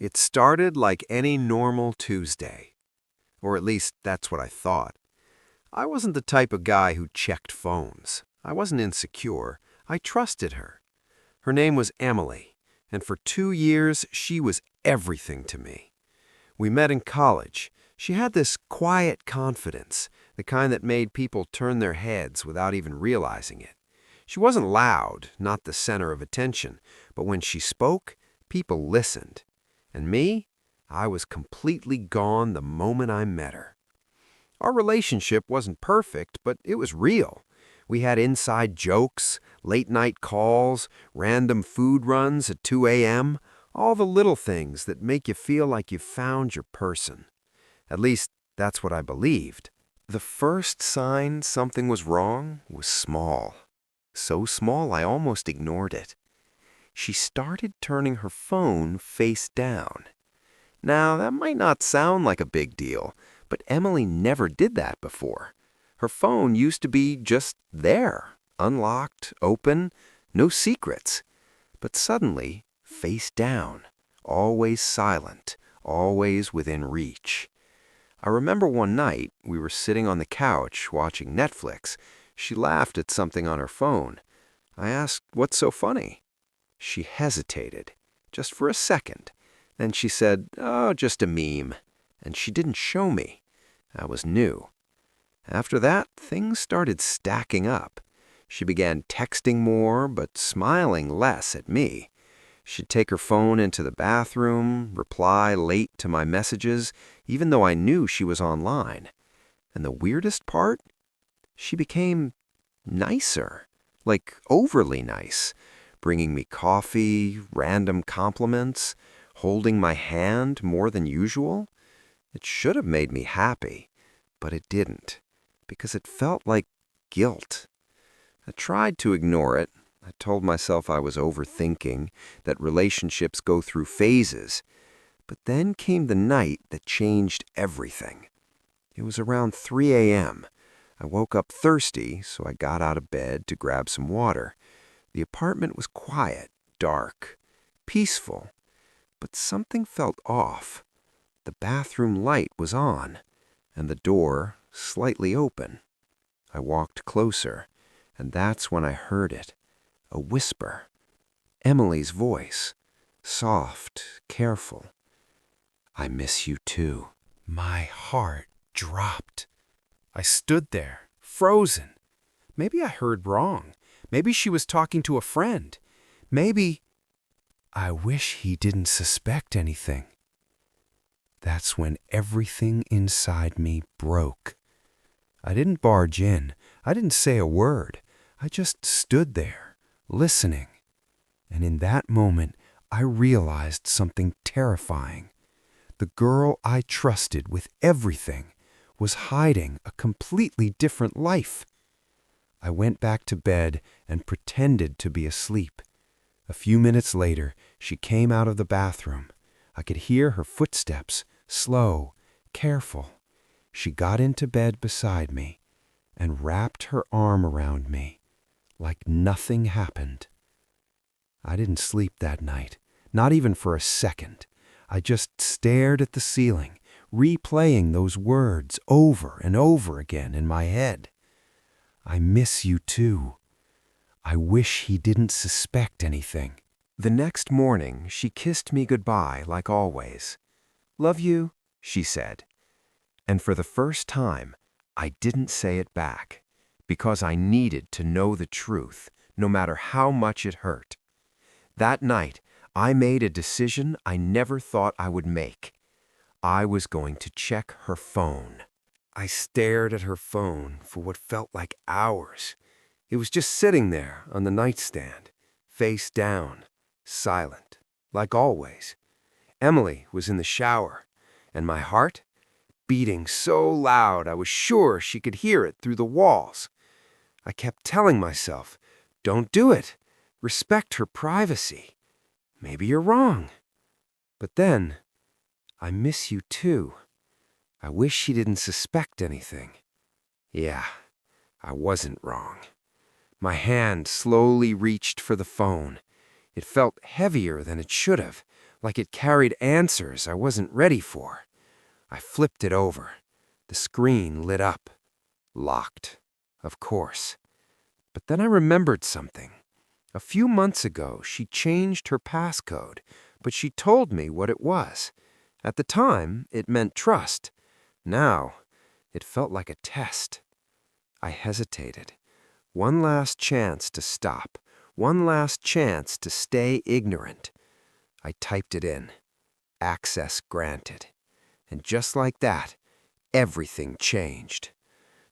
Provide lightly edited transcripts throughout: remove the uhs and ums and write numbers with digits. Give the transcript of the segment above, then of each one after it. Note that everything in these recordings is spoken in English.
It started like any normal Tuesday. Or at least that's what I thought. I wasn't the type of guy who checked phones. I wasn't insecure. I trusted her. Her name was Emily, and for 2 years she was everything to me. We met in college. She had this quiet confidence, the kind that made people turn their heads without even realizing it. She wasn't loud, not the center of attention, but when she spoke, people listened. And me? I was completely gone the moment I met her. Our relationship wasn't perfect, but it was real. We had inside jokes, late-night calls, random food runs at 2 a.m., all the little things that make you feel like you've found your person. At least, that's what I believed. The first sign something was wrong was small. So small I almost ignored it. She started turning her phone face down. Now, that might not sound like a big deal, but Emily never did that before. Her phone used to be just there, unlocked, open, no secrets. But suddenly, face down, always silent, always within reach. I remember one night, we were sitting on the couch watching Netflix. She laughed at something on her phone. I asked, "What's so funny?" She hesitated, just for a second. Then she said, "Oh, just a meme." And she didn't show me. That was new. After that, things started stacking up. She began texting more, but smiling less at me. She'd take her phone into the bathroom, reply late to my messages, even though I knew she was online. And the weirdest part? She became nicer, like overly nice, bringing me coffee, random compliments, holding my hand more than usual. It should have made me happy, but it didn't, because it felt like guilt. I tried to ignore it. I told myself I was overthinking, that relationships go through phases. But then came the night that changed everything. It was around 3 a.m. I woke up thirsty, so I got out of bed to grab some water. The apartment was quiet, dark, peaceful, but something felt off. The bathroom light was on, and the door slightly open. I walked closer, and that's when I heard it. A whisper. Emily's voice. Soft, careful. "I miss you too." My heart dropped. I stood there, frozen. Maybe I heard wrong. Maybe she was talking to a friend. Maybe... I wish he didn't suspect anything. That's when everything inside me broke. I didn't barge in. I didn't say a word. I just stood there, listening. And in that moment, I realized something terrifying. The girl I trusted with everything was hiding a completely different life. I went back to bed and pretended to be asleep. A few minutes later, she came out of the bathroom. I could hear her footsteps, slow, careful. She got into bed beside me and wrapped her arm around me like nothing happened. I didn't sleep that night, not even for a second. I just stared at the ceiling, replaying those words over and over again in my head. I miss you too. I wish he didn't suspect anything. The next morning, she kissed me goodbye like always. "Love you," she said. And for the first time, I didn't say it back, because I needed to know the truth, no matter how much it hurt. That night, I made a decision I never thought I would make. I was going to check her phone. I stared at her phone for what felt like hours. It was just sitting there on the nightstand, face down, silent, like always. Emily was in the shower, and my heart, beating so loud I was sure she could hear it through the walls. I kept telling myself, "Don't do it. Respect her privacy. Maybe you're wrong." But then, "I miss you too. I wish she didn't suspect anything." Yeah, I wasn't wrong. My hand slowly reached for the phone. It felt heavier than it should have, like it carried answers I wasn't ready for. I flipped it over. The screen lit up. Locked, of course. But then I remembered something. A few months ago, she changed her passcode, but she told me what it was. At the time, it meant trust. Now, it felt like a test. I hesitated. One last chance to stop. One last chance to stay ignorant. I typed it in. Access granted. And just like that, everything changed.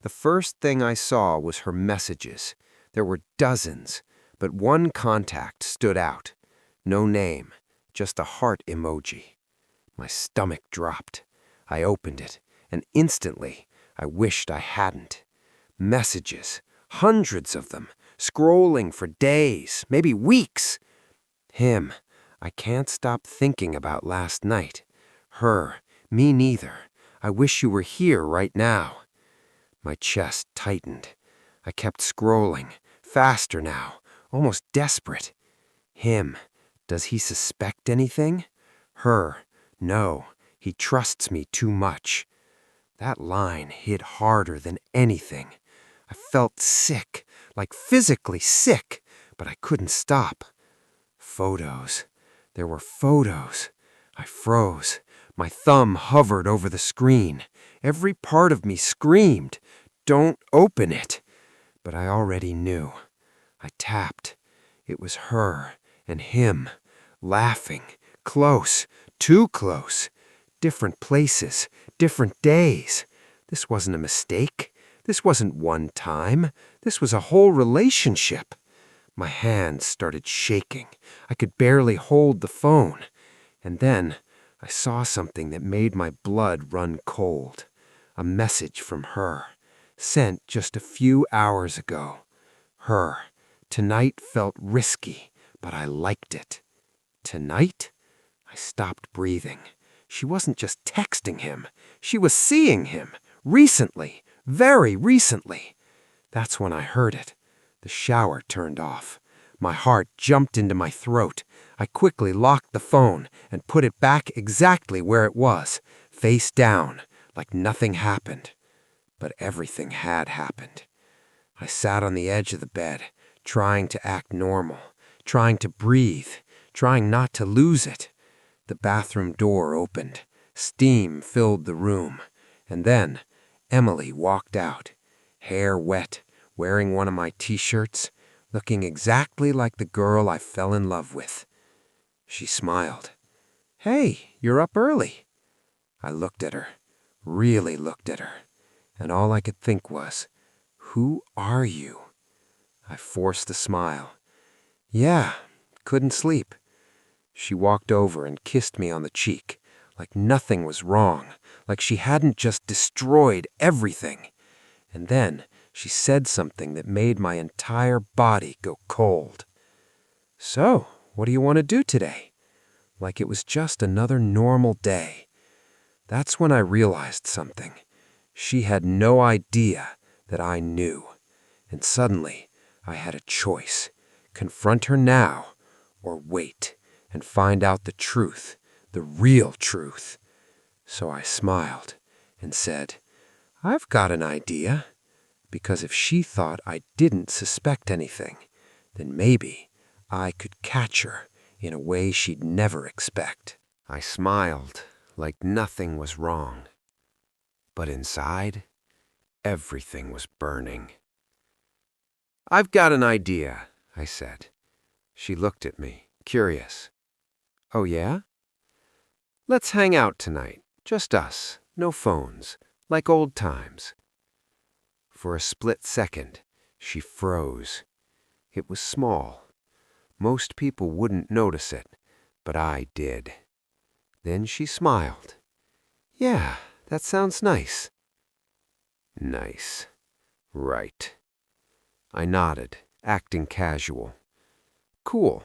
The first thing I saw was her messages. There were dozens, but one contact stood out. No name, just a heart emoji. My stomach dropped. I opened it, and instantly, I wished I hadn't. Messages, hundreds of them, scrolling for days, maybe weeks. Him. I can't stop thinking about last night. Her. Me neither. I wish you were here right now. My chest tightened. I kept scrolling, faster now, almost desperate. Him. Does he suspect anything? Her. No, he trusts me too much. That line hit harder than anything. I felt sick, like physically sick, but I couldn't stop. Photos. There were photos. I froze. My thumb hovered over the screen. Every part of me screamed, "Don't open it!" But I already knew. I tapped. It was her and him, laughing, close, too close. Different places, different days. This wasn't a mistake. This wasn't one time. This was a whole relationship. My hands started shaking. I could barely hold the phone. And then I saw something that made my blood run cold. A message from her, sent just a few hours ago. Her. Tonight felt risky, but I liked it. Tonight? I stopped breathing. She wasn't just texting him. She was seeing him. Recently. Very recently. That's when I heard it. The shower turned off. My heart jumped into my throat. I quickly locked the phone and put it back exactly where it was, face down, like nothing happened. But everything had happened. I sat on the edge of the bed, trying to act normal, trying to breathe, trying not to lose it. The bathroom door opened. Steam filled the room. And then Emily walked out, hair wet, wearing one of my t-shirts, looking exactly like the girl I fell in love with. She smiled. "Hey, you're up early." I looked at her, really looked at her, and all I could think was, "Who are you?" I forced a smile. "Yeah, couldn't sleep." She walked over and kissed me on the cheek, like nothing was wrong, like she hadn't just destroyed everything. And then she said something that made my entire body go cold. "So, what do you want to do today?" Like it was just another normal day. That's when I realized something. She had no idea that I knew. And suddenly, I had a choice. Confront her now, or wait and find out the truth, the real truth. So I smiled and said, "I've got an idea." Because if she thought I didn't suspect anything, then maybe I could catch her in a way she'd never expect. I smiled like nothing was wrong. But inside, everything was burning. "I've got an idea," I said. She looked at me, curious. "Oh yeah? Let's hang out tonight, just us, no phones, like old times." For a split second, she froze. It was small. Most people wouldn't notice it, but I did. Then she smiled. "Yeah, that sounds nice." Nice. Right. I nodded, acting casual. "Cool.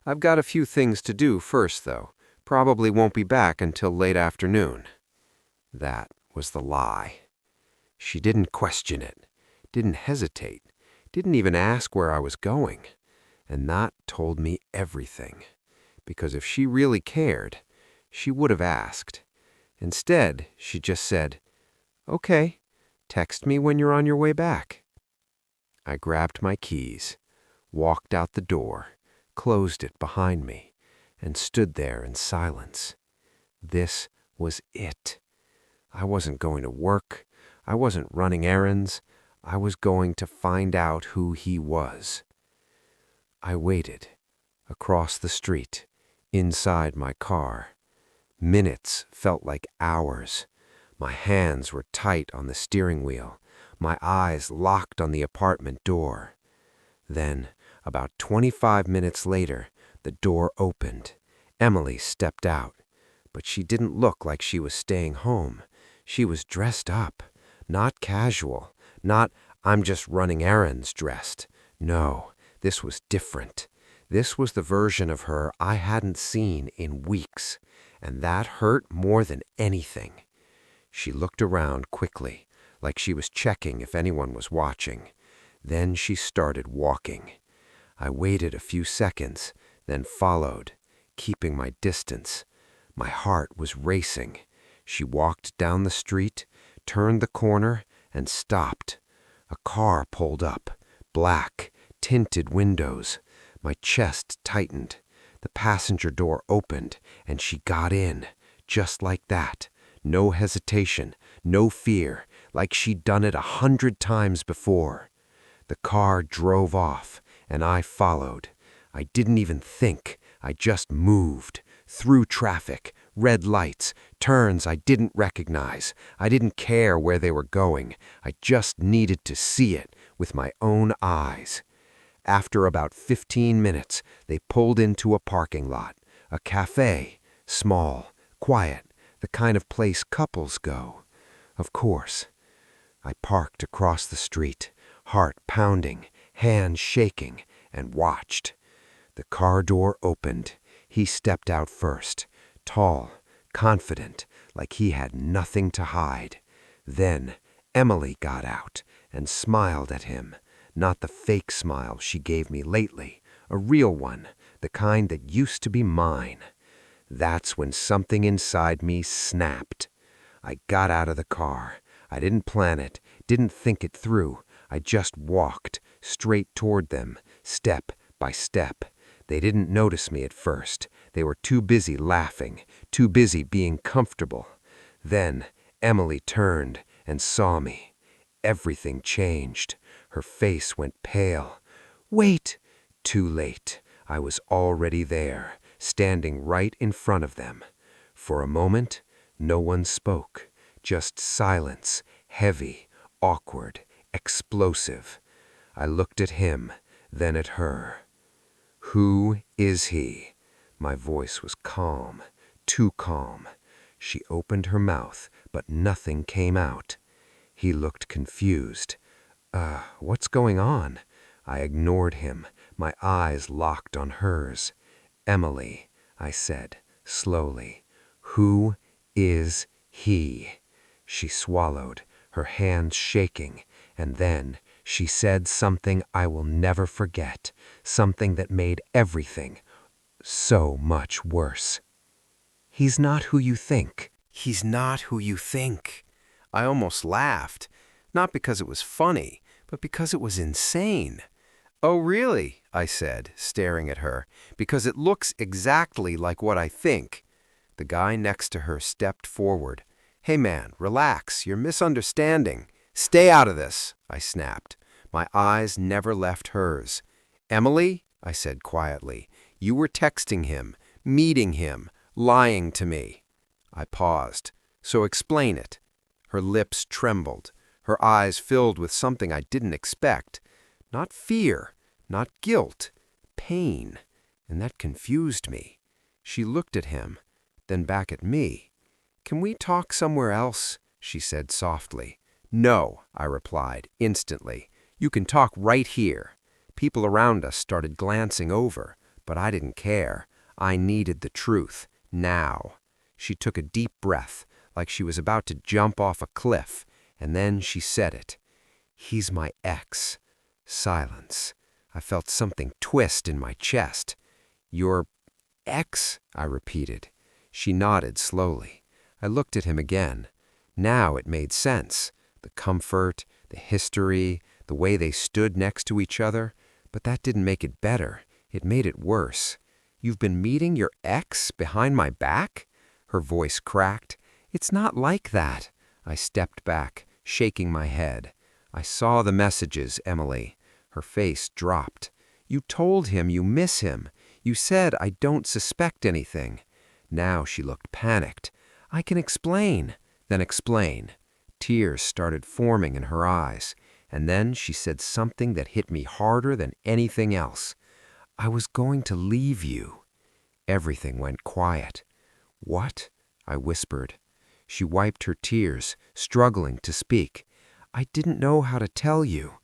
I've got a few things to do first, though. Probably won't be back until late afternoon." That was the lie. She didn't question it, didn't hesitate, didn't even ask where I was going. And that told me everything. because if she really cared, she would have asked. Instead, she just said, "Okay, text me when you're on your way back." I grabbed my keys, walked out the door, closed it behind me, and stood there in silence. This was it. I wasn't going to work. I wasn't running errands. I was going to find out who he was. I waited, across the street, inside my car. Minutes felt like hours. My hands were tight on the steering wheel, my eyes locked on the apartment door. Then, about 25 minutes later, the door opened. Emily stepped out, but she didn't look like she was staying home. She was dressed up, not casual, not "I'm just running errands" dressed. No, this was different. This was the version of her I hadn't seen in weeks, and that hurt more than anything. She looked around quickly, like she was checking if anyone was watching. Then she started walking. I waited a few seconds, then followed, keeping my distance. My heart was racing. She walked down the street, turned the corner, and stopped. A car pulled up, black, tinted windows. My chest tightened. The passenger door opened, and she got in, just like that. No hesitation, no fear, like she'd done it 100 times before. The car drove off, and I followed. I didn't even think. I just moved. Through traffic, red lights, turns I didn't recognize. I didn't care where they were going. I just needed to see it with my own eyes. After about 15 minutes, they pulled into a parking lot. A cafe, small, quiet, the kind of place couples go. Of course. I parked across the street, heart pounding, hands shaking, and watched. The car door opened. He stepped out first, tall, confident, like he had nothing to hide. Then Emily got out and smiled at him, not the fake smile she gave me lately, a real one, the kind that used to be mine. That's when something inside me snapped. I got out of the car. I didn't plan it, didn't think it through. I just walked straight toward them, step by step. They didn't notice me at first. They were too busy laughing, too busy being comfortable. Then Emily turned and saw me. Everything changed. Her face went pale. "Wait!" Too late. I was already there, standing right in front of them. For a moment, no one spoke. Just silence, heavy, awkward, explosive. I looked at him, then at her. "Who is he?" My voice was calm, too calm. She opened her mouth, but nothing came out. He looked confused. What's going on?" I ignored him, my eyes locked on hers. "Emily," I said, slowly, "who is he?" She swallowed, her hands shaking, and then she said something I will never forget, something that made everything so much worse. "He's not who you think." He's not who you think. I almost laughed, not because it was funny, but because it was insane. "Oh, really?" I said, staring at her, "because it looks exactly like what I think." The guy next to her stepped forward. "Hey man, relax, you're misunderstanding. Stay out of this," I snapped. My eyes never left hers. "Emily," I said quietly, "you were texting him, meeting him, lying to me." I paused. "So explain it." Her lips trembled. Her eyes filled with something I didn't expect. Not fear, not guilt, pain. And that confused me. She looked at him, then back at me. "Can we talk somewhere else?" she said softly. "No," I replied, instantly. "You can talk right here." People around us started glancing over, but I didn't care. I needed the truth, now. She took a deep breath, like she was about to jump off a cliff, and then she said it. "He's my ex." Silence. I felt something twist in my chest. "Your Ex, I repeated. She nodded slowly. I looked at him again. Now it made sense. The comfort, the history, the way they stood next to each other. But that didn't make it better. It made it worse. You've been meeting your ex behind my back? Her voice cracked. It's not like that. I stepped back, shaking my head. I saw the messages, Emily. Her face dropped. You told him you miss him. You said I don't suspect anything. Now she looked panicked. I can explain. Then explain. Tears started forming in her eyes. And then she said something that hit me harder than anything else. I was going to leave you. Everything went quiet. What? I whispered. She wiped her tears, struggling to speak. I didn't know how to tell you.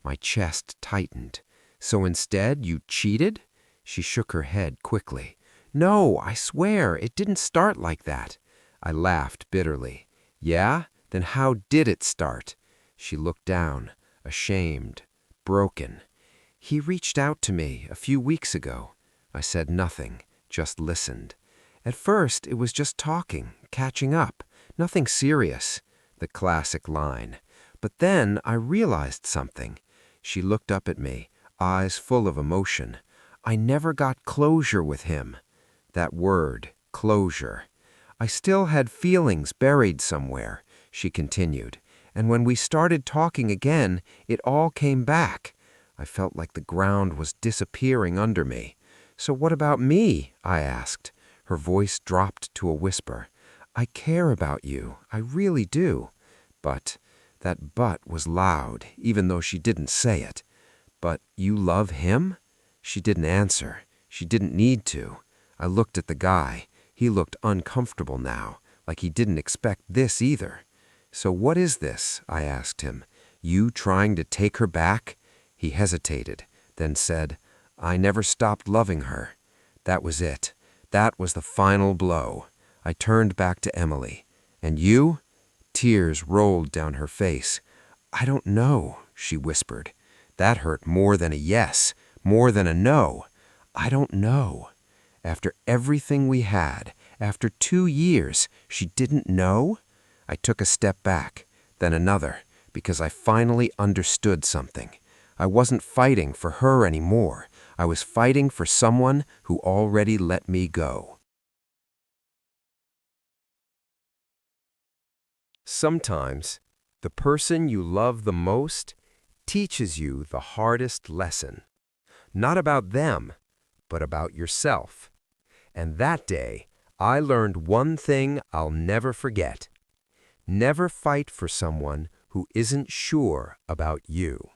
My chest tightened. So instead, you cheated? She shook her head quickly. No, I swear, it didn't start like that. I laughed bitterly. Yeah? Then how did it start? She looked down, ashamed, broken. He reached out to me a few weeks ago. I said nothing, just listened. At first, it was just talking, catching up, nothing serious. The classic line. But then I realized something. She looked up at me, eyes full of emotion. I never got closure with him. That word, closure. I still had feelings buried somewhere, she continued. And when we started talking again, it all came back. I felt like the ground was disappearing under me. So what about me? I asked. Her voice dropped to a whisper. I care about you. I really do. But that but was loud, even though she didn't say it. But you love him? She didn't answer. She didn't need to. I looked at the guy. He looked uncomfortable now, like he didn't expect this either. So what is this? I asked him. You trying to take her back? He hesitated, then said, I never stopped loving her. That was it. That was the final blow. I turned back to Emily. And you? Tears rolled down her face. I don't know, she whispered. That hurt more than a yes, more than a no. I don't know. After everything we had, after 2 years, she didn't know? I took a step back, then another, because I finally understood something. I wasn't fighting for her anymore. I was fighting for someone who already let me go. Sometimes, the person you love the most teaches you the hardest lesson. Not about them, but about yourself. And that day, I learned one thing I'll never forget. Never fight for someone who isn't sure about you.